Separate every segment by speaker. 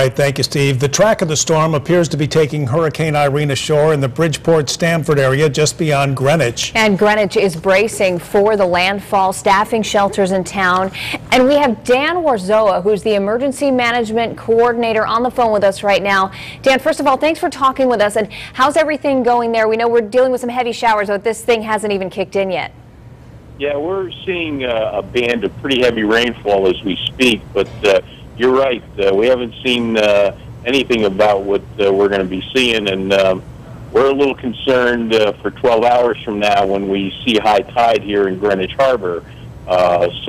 Speaker 1: All right, thank you, Steve. The track of the storm appears to be taking Hurricane Irene ashore in the Bridgeport-Stamford area just beyond Greenwich.
Speaker 2: And Greenwich is bracing for the landfall, staffing shelters in town. And we have Dan Warzoha, who's the emergency management coordinator, on the phone with us right now. Dan, first of all, thanks for talking with us. And how's everything going there? We know we're dealing with some heavy showers, but this thing hasn't even kicked in yet.
Speaker 3: Yeah, we're seeing a band of pretty heavy rainfall as we speak, but you're right. We haven't seen anything about what we're going to be seeing, and we're a little concerned for 12 hours from now when we see high tide here in Greenwich Harbor. We've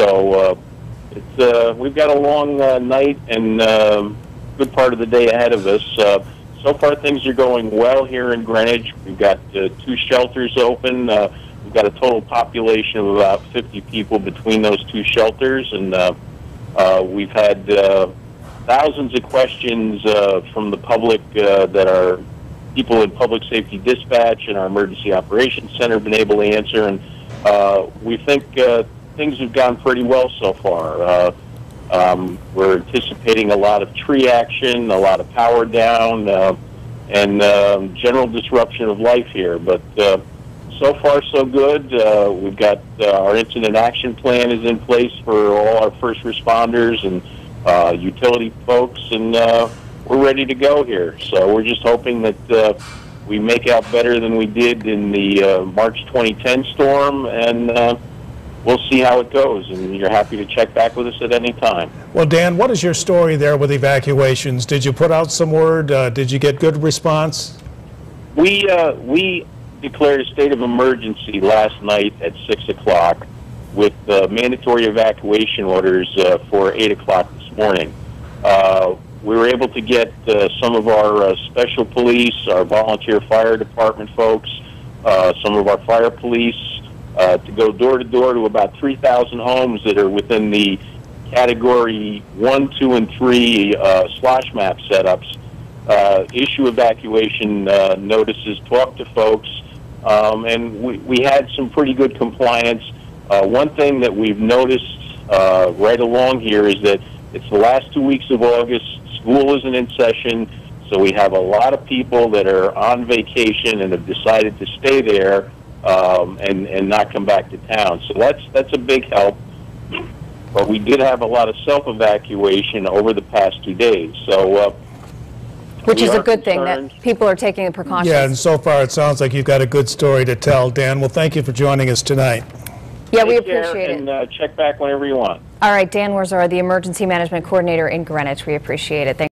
Speaker 3: got a long night and good part of the day ahead of us. So far, things are going well here in Greenwich. We've got 2 shelters open. We've got a total population of about 50 people between those 2 shelters, and we've had thousands of questions from the public that our people in Public Safety Dispatch and our Emergency Operations Center have been able to answer, and we think things have gone pretty well so far. We're anticipating a lot of tree action, a lot of power down, and general disruption of life here, but so far so good. We've got our incident action plan is in place for all our first responders and utility folks, and we're ready to go here. So we're just hoping that we make out better than we did in the March 2010 storm, and we'll see how it goes, and you're happy to check back with us at any time.
Speaker 1: Well, Dan, what is your story there with evacuations? Did you put out some word? Did you get good response?
Speaker 3: We declared a state of emergency last night at 6 o'clock with mandatory evacuation orders for 8 o'clock this morning. We were able to get some of our special police, our volunteer fire department folks, some of our fire police to go door to door to about 3,000 homes that are within the category 1, 2, and 3 slosh map setups, issue evacuation notices, talk to folks, and we had some pretty good compliance. One thing that we've noticed right along here is that it's the last 2 weeks of August, school isn't in session, so we have a lot of people that are on vacation and have decided to stay there and not come back to town. So that's a big help. But we did have a lot of self-evacuation over the past 2 days. So
Speaker 2: which is a good thing that people are taking the precautions.
Speaker 1: Yeah, and so far it sounds like you've got a good story to tell, Dan. Well, thank you for joining us tonight.
Speaker 2: Yeah, we appreciate it.
Speaker 3: And check back whenever you want.
Speaker 2: All right, Dan Warzoha, the Emergency Management Coordinator in Greenwich. We appreciate it. Thank